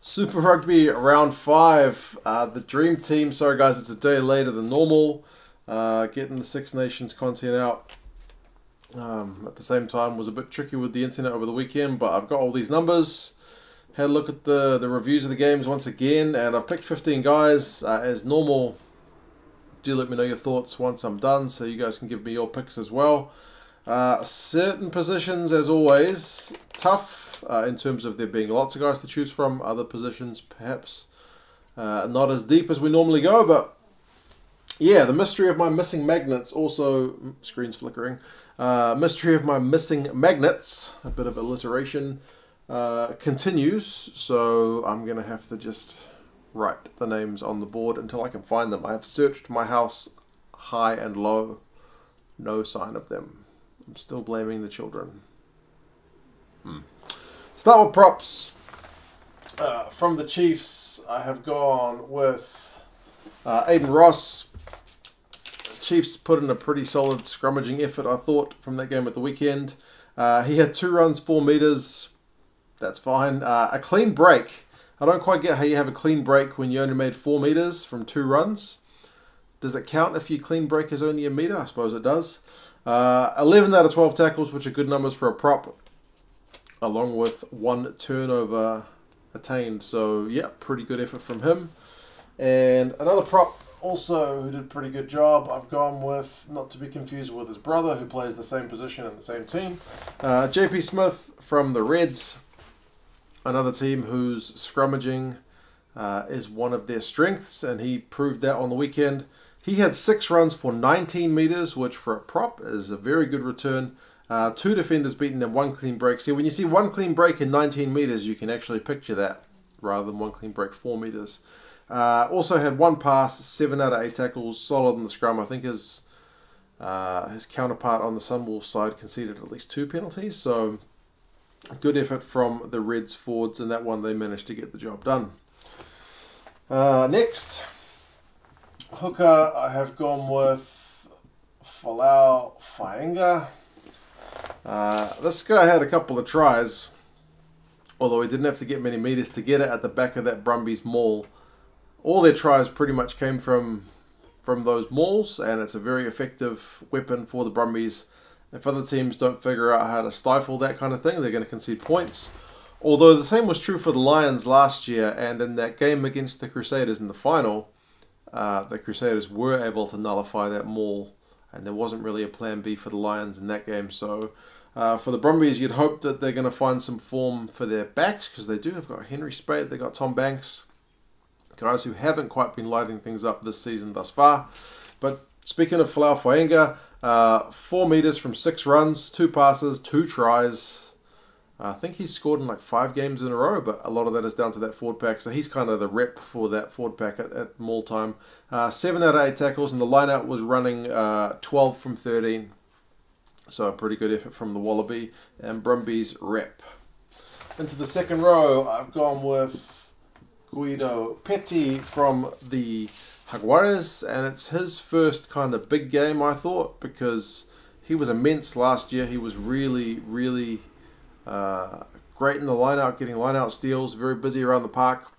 Super Rugby round 5. The Dream Team. Sorry guys, it's a day later than normal. Getting the Six Nations content out at the same time was a bit tricky with the internet over the weekend, but I've got all these numbers. Had a look at the reviews of the games once again, and I've picked 15 guys. As normal, do let me know your thoughts once I'm done, so you guys can give me your picks as well. Certain positions, as always, tough in terms of there being lots of guys to choose from. Other positions, perhaps not as deep as we normally go, but yeah, the mystery of my missing magnets also, screen's flickering, mystery of my missing magnets, a bit of alliteration, continues, so I'm going to have to just write the names on the board until I can find them. I have searched my house high and low, no sign of them. I'm still blaming the children. Start with props. From the Chiefs, I have gone with Aiden Ross. Chiefs put in a pretty solid scrummaging effort, I thought, from that game at the weekend. He had 2 runs, 4 meters. That's fine. A clean break. I don't quite get how you have a clean break when you only made 4 meters from 2 runs. Does it count if your clean break is only a meter? I suppose it does. 11 out of 12 tackles, which are good numbers for a prop, along with 1 turnover attained. So, yeah, pretty good effort from him. And another prop also who did a pretty good job, I've gone with, not to be confused with his brother, who plays the same position in the same team, JP Smith from the Reds, another team whose scrummaging is one of their strengths, and he proved that on the weekend. He had 6 runs for 19 meters, which for a prop is a very good return. 2 defenders beaten and 1 clean break. See, when you see 1 clean break in 19 meters, you can actually picture that rather than 1 clean break 4 meters. Also had 1 pass, 7 out of 8 tackles, solid in the scrum. I think his counterpart on the Sunwolves side conceded at least 2 penalties. So good effort from the Reds forwards, and that one they managed to get the job done. Next, hooker, I have gone with Falau Faenga. This guy had a couple of tries, although he didn't have to get many meters to get it at the back of that Brumbies maul. All their tries pretty much came from those mauls, and it's a very effective weapon for the Brumbies. If other teams don't figure out how to stifle that kind of thing, they're going to concede points. Although the same was true for the Lions last year, and in that game against the Crusaders in the final, the Crusaders were able to nullify that maul, and there wasn't really a plan B for the Lions in that game. So for the Brumbies, you'd hope that they're going to find some form for their backs, because they do. They've got Henry Spade, they've got Tom Banks, guys who haven't quite been lighting things up this season thus far. But speaking of Falau Faenga, 4 meters from 6 runs, 2 passes, 2 tries. I think he's scored in like 5 games in a row, but a lot of that is down to that forward pack. So he's kind of the rep for that forward pack at maul time. 7 out of 8 tackles, and the line-out was running 12 from 13. So a pretty good effort from the Wallaby and Brumbies rep. Into the second row, I've gone with Guido Petty from the Jaguares, and it's his first kind of big game, I thought, because he was immense last year. He was really, really great in the line-out, getting line-out steals, very busy around the park.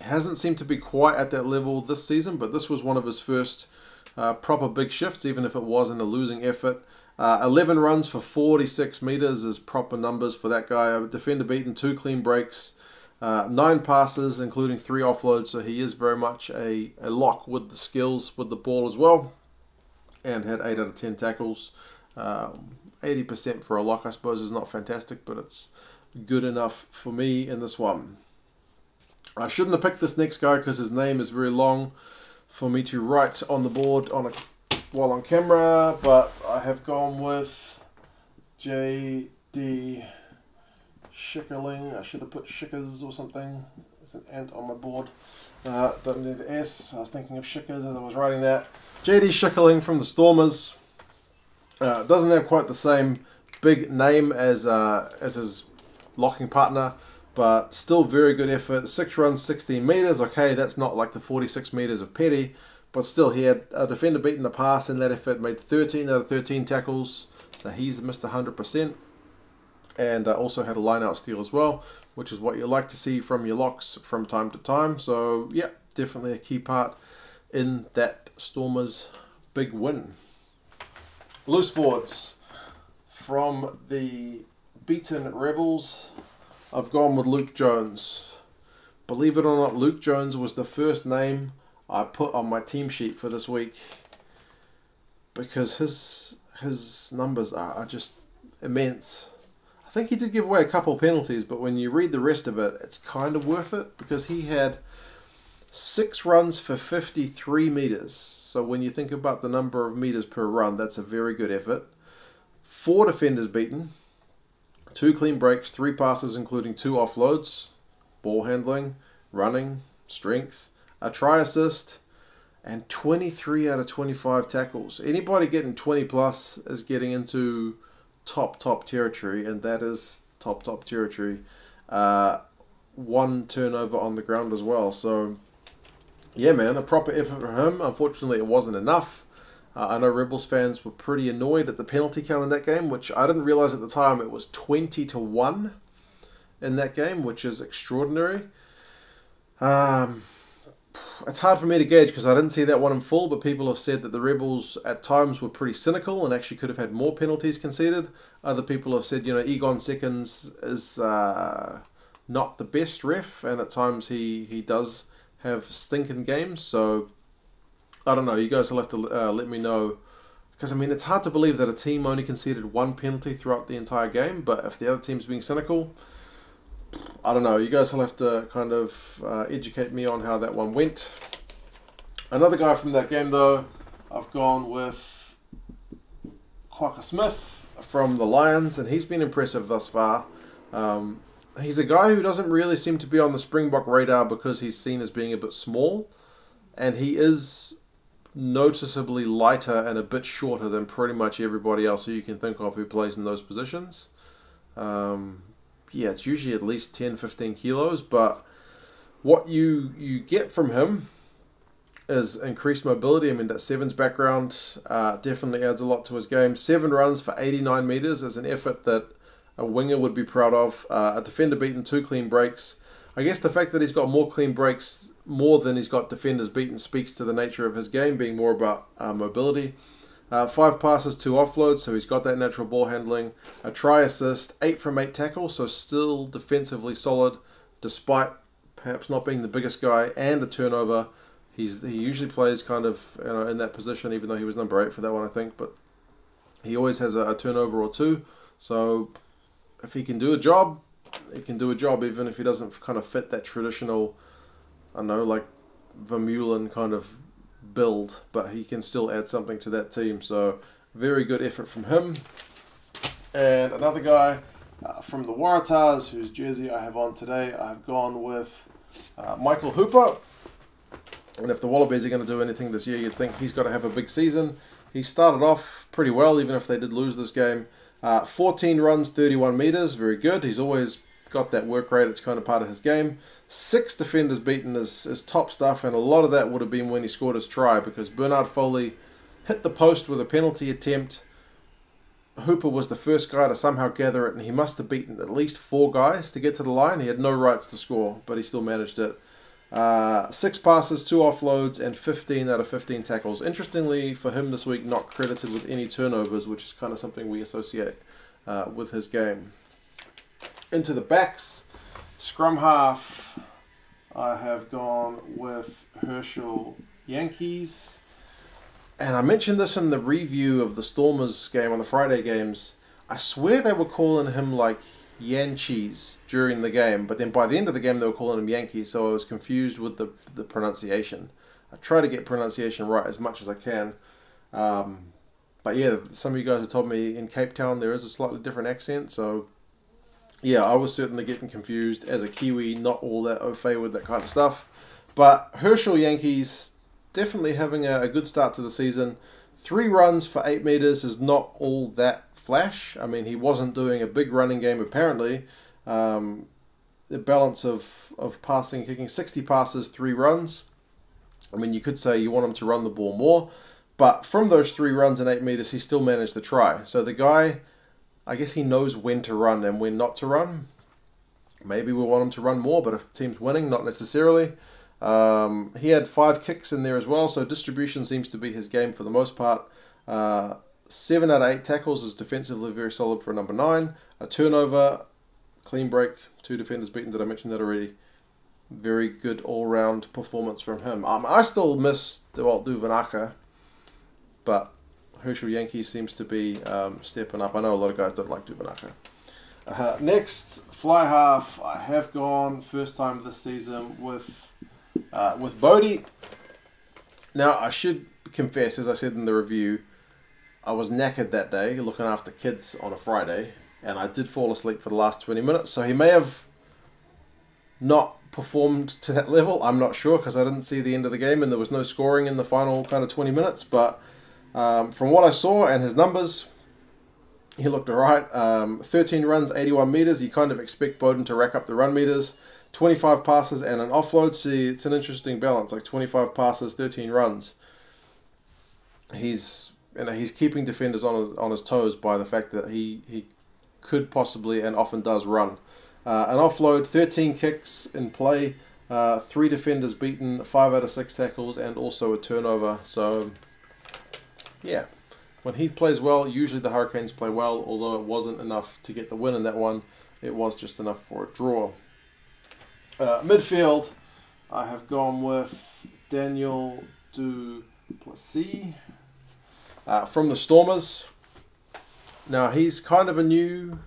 Hasn't seemed to be quite at that level this season, but this was one of his first proper big shifts, even if it was in a losing effort. 11 runs for 46 meters is proper numbers for that guy. A defender beaten, 2 clean breaks, 9 passes, including 3 offloads, so he is very much a lock with the skills with the ball as well, and had 8 out of 10 tackles. 80% for a lock, I suppose, is not fantastic, but it's good enough for me in this one. I shouldn't have picked this next guy because his name is very long for me to write on the board while on camera, but I have gone with J.D. Schickerling. I should have put Schickers or something. There's an ant on my board. Don't need an S. I was thinking of Schickers as I was writing that. J.D. Schickerling from the Stormers. Doesn't have quite the same big name as his locking partner, but still very good effort. 6 runs, 16 meters. Okay, that's not like the 46 meters of Petty, but still he had a defender beaten a pass in that effort, made 13 out of 13 tackles, so he's missed 100%. And also had a line-out steal as well. which is what you like to see from your locks from time to time. So, yeah, definitely a key part in that Stormers' big win. Loose forwards. From the beaten Rebels, I've gone with Luke Jones. Believe it or not, Luke Jones was the first name I put on my team sheet for this week because his numbers are just immense. I think he did give away a couple penalties, but when you read the rest of it, it's kind of worth it because he had 6 runs for 53 meters. So when you think about the number of meters per run, that's a very good effort. 4 defenders beaten, 2 clean breaks, 3 passes including 2 offloads, ball handling, running, strength, a try assist, and 23 out of 25 tackles. Anybody getting 20 plus is getting into top territory, and that is top territory. 1 turnover on the ground as well. So, yeah, man, a proper effort from him. Unfortunately, it wasn't enough. I know Rebels fans were pretty annoyed at the penalty count in that game, which I didn't realize at the time it was 20-1 in that game, which is extraordinary. It's hard for me to gauge because I didn't see that one in full, but people have said that the Rebels at times were pretty cynical and actually could have had more penalties conceded. Other people have said, Egon Seconds is not the best ref, and at times he does have stinking games, so I don't know. You guys will have to let me know. Because, I mean, it's hard to believe that a team only conceded 1 penalty throughout the entire game. But if the other team's being cynical, I don't know. You guys will have to kind of educate me on how that one went. Another guy from that game, though, I've gone with Quacker Smith from the Lions. And he's been impressive thus far. He's a guy who doesn't really seem to be on the Springbok radar because he's seen as being a bit small. And he is noticeably lighter and a bit shorter than pretty much everybody else who you can think of who plays in those positions. Yeah, it's usually at least 10-15 kilos, but what you get from him is increased mobility. I mean, that sevens background definitely adds a lot to his game. 7 runs for 89 meters is an effort that a winger would be proud of. A defender beaten, 2 clean breaks. I guess the fact that he's got more clean breaks more than he's got defenders beaten speaks to the nature of his game being more about mobility. 5 passes, 2 offloads, so he's got that natural ball handling. A try assist, 8 from 8 tackles, so still defensively solid despite perhaps not being the biggest guy, and a turnover. He usually plays kind of in that position, even though he was number 8 for that one, I think, but he always has a turnover or 2. So if he can do a job, he can do a job even if he doesn't kind of fit that traditional, I don't know, like Vermeulen kind of build, but he can still add something to that team. So very good effort from him. And another guy from the Waratahs, whose jersey I have on today, I've gone with Michael Hooper. And if the Wallabies are going to do anything this year, you'd think he's got to have a big season. He started off pretty well, even if they did lose this game. 14 runs, 31 meters, very good. He's always got that work rate. It's kind of part of his game. 6 defenders beaten is top stuff, and a lot of that would have been when he scored his try because Bernard Foley hit the post with a penalty attempt. Hooper was the first guy to somehow gather it, and he must have beaten at least 4 guys to get to the line. He had no rights to score, but he still managed it. 6 passes, 2 offloads, and 15 out of 15 tackles. Interestingly, for him this week, not credited with any turnovers, which is kind of something we associate with his game. Into the backs, Scrum Half, I have gone with Herschel Yankees. And I mentioned this in the review of the Stormers game on the Friday games. I swear they were calling him like Yankees during the game, but then by the end of the game they were calling him Yankees, so I was confused with the pronunciation. I try to get pronunciation right as much as I can. But yeah, some of you guys have told me in Cape Town there is a slightly different accent, so yeah, I was certainly getting confused as a Kiwi, not all that au fait with that kind of stuff. But Herschel Yankees definitely having a good start to the season. 3 runs for 8 meters is not all that flash. I mean, he wasn't doing a big running game apparently. The balance of passing, kicking, 60 passes, 3 runs. I mean, you could say you want him to run the ball more, but from those 3 runs and 8 meters, he still managed to try. So the guy, I guess he knows when to run and when not to run. Maybe we want him to run more, but if the team's winning, not necessarily. He had 5 kicks in there as well, so distribution seems to be his game for the most part. 7 out of 8 tackles is defensively very solid for a number 9. A turnover, clean break, 2 defenders beaten. Did I mention that already? Very good all-round performance from him. I still miss Dewalt Duvanaka, but Herschel Yankee seems to be stepping up. I know a lot of guys don't like Duvanaka. Next, fly half. I have gone first time this season with Bodie. Now, I should confess, as I said in the review, I was knackered that day looking after kids on a Friday, and I did fall asleep for the last 20 minutes, so he may have not performed to that level. I'm not sure because I didn't see the end of the game and there was no scoring in the final kind of 20 minutes, but from what I saw and his numbers, he looked alright. 13 runs, 81 meters. You kind of expect Bowden to rack up the run meters. 25 passes and an offload. See, it's an interesting balance, like 25 passes, 13 runs. He's keeping defenders on his toes by the fact that he could possibly and often does run. An offload, 13 kicks in play, 3 defenders beaten, 5 out of 6 tackles, and also a turnover. So, yeah, when he plays well, usually the Hurricanes play well, although it wasn't enough to get the win in that one. It was just enough for a draw. Midfield, I have gone with Daniel Duplessis from the Stormers. Now, he's kind of a new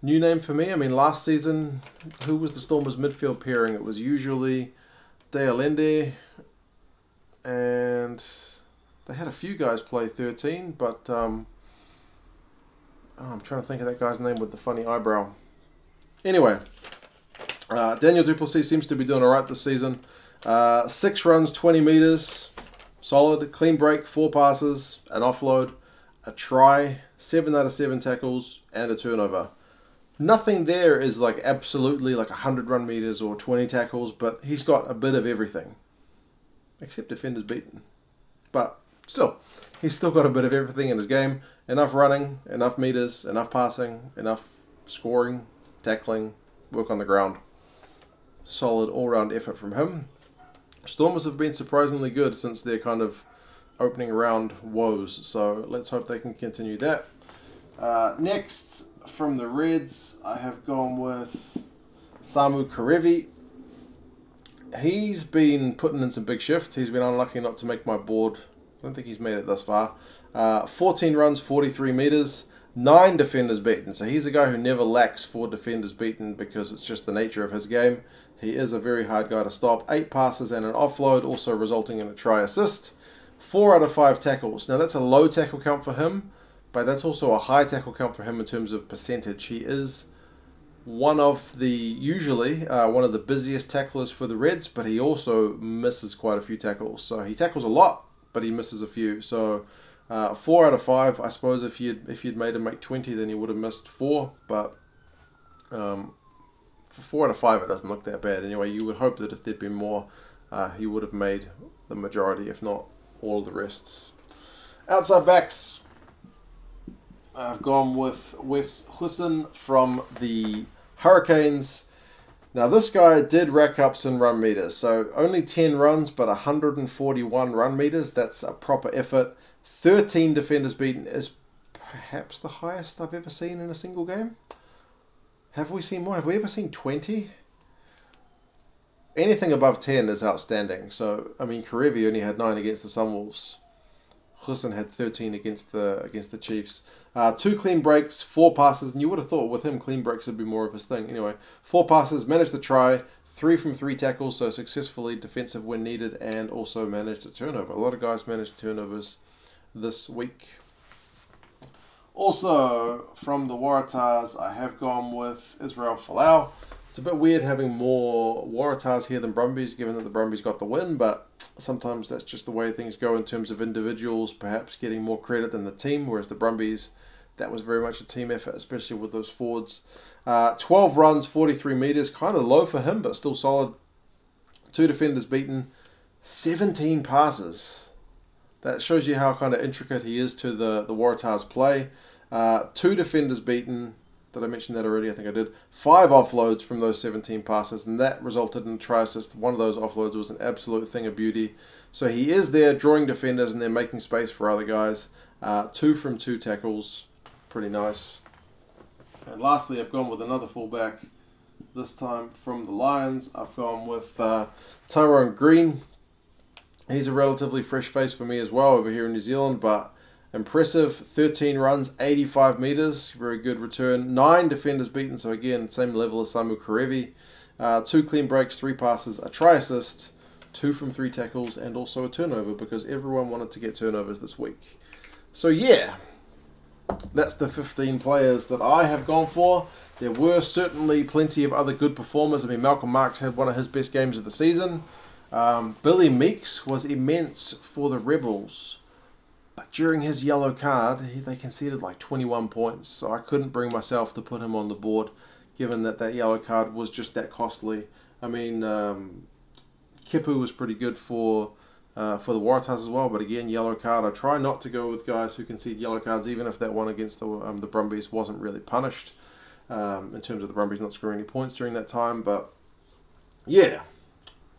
name for me. I mean, last season, who was the Stormers' midfield pairing? It was usually De Allende, and they had a few guys play 13, but I'm trying to think of that guy's name with the funny eyebrow. Anyway, Daniel Duplessis seems to be doing all right this season. 6 runs, 20 meters, solid, clean break, 4 passes, an offload, a try, 7 out of 7 tackles, and a turnover. Nothing there is like absolutely like 100 run meters or 20 tackles, but he's got a bit of everything. Except defenders beaten. But still, he's still got a bit of everything in his game. Enough running, enough meters, enough passing, enough scoring, tackling, work on the ground. Solid all-round effort from him. Stormers have been surprisingly good since their kind of opening round woes, so let's hope they can continue that. Next, from the Reds, I have gone with Samu Karevi. He's been putting in some big shifts. He's been unlucky not to make my board. I don't think he's made it thus far. 14 runs, 43 meters, 9 defenders beaten. So he's a guy who never lacks 4 defenders beaten because it's just the nature of his game. He is a very hard guy to stop. 8 passes and an offload, also resulting in a try assist. 4 out of 5 tackles. Now that's a low tackle count for him, but that's also a high tackle count for him in terms of percentage. He is usually one of the busiest tacklers for the Reds, but he also misses quite a few tackles. So he tackles a lot, but he misses a few. So 4 out of 5. I suppose if you'd made him make 20, then he would have missed 4. But for 4 out of 5, it doesn't look that bad. Anyway, you would hope that if there'd been more, he would have made the majority, if not all of the rests. Outside backs, I've gone with Wes Husson from the Hurricanes. Now, this guy did rack up some run meters. So only 10 runs, but 141 run meters. That's a proper effort. 13 defenders beaten is perhaps the highest I've ever seen in a single game. Have we seen more? Have we ever seen 20? Anything above 10 is outstanding. So, I mean, Karevi only had 9 against the Sunwolves. Husson had 13 against the Chiefs. 2 clean breaks, 4 passes, and you would have thought with him clean breaks would be more of his thing. Anyway, 4 passes, managed the try, 3 from 3 tackles, so successfully defensive when needed, and also managed a turnover. A lot of guys managed turnovers this week. Also, from the Waratahs, I have gone with Israel Folau. It's a bit weird having more Waratahs here than Brumbies, given that the Brumbies got the win, but sometimes that's just the way things go in terms of individuals perhaps getting more credit than the team, whereas the Brumbies, that was very much a team effort, especially with those forwards. 12 runs, 43 meters, kind of low for him, but still solid. 2 defenders beaten, 17 passes. That shows you how kind of intricate he is to the Waratahs play. 2 defenders beaten, Did I mention that already? I think I did. 5 offloads from those 17 passes, and that resulted in a try assist. One of those offloads was an absolute thing of beauty. So he is there drawing defenders and then making space for other guys. 2 from 2 tackles. Pretty nice. And lastly, I've gone with another fullback. This time from the Lions, I've gone with Tyrone Green. He's a relatively fresh face for me as well over here in New Zealand, but impressive. 13 runs, 85 metres. Very good return. 9 defenders beaten, so again, same level as Samu Karevi. 2 clean breaks, 3 passes, a try assist, 2 from 3 tackles, and also a turnover because everyone wanted to get turnovers this week. So yeah, that's the 15 players that I have gone for. There were certainly plenty of other good performers. I mean, Malcolm Marks had one of his best games of the season. Billy Meeks was immense for the Rebels. But during his yellow card, they conceded like 21 points. So I couldn't bring myself to put him on the board, given that that yellow card was just that costly. I mean, Kipu was pretty good for the Waratahs as well. But again, yellow card. I try not to go with guys who concede yellow cards, even if that one against the Brumbies wasn't really punished. In terms of the Brumbies not scoring any points during that time. But yeah,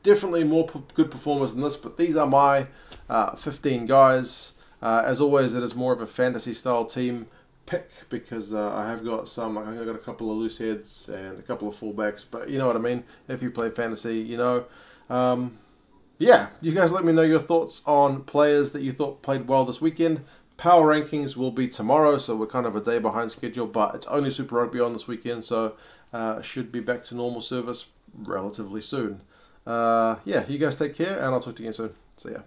definitely more good performers than this. But these are my 15 guys. As always, it is more of a fantasy style team pick because I have got some. I think I've got a couple of loose heads and a couple of fullbacks. But you know what I mean. If you play fantasy, you know. Yeah, you guys let me know your thoughts on players that you thought played well this weekend. Power rankings will be tomorrow, so we're kind of a day behind schedule, but it's only Super Rugby on this weekend, so should be back to normal service relatively soon. Yeah, you guys take care, and I'll talk to you again soon. See ya.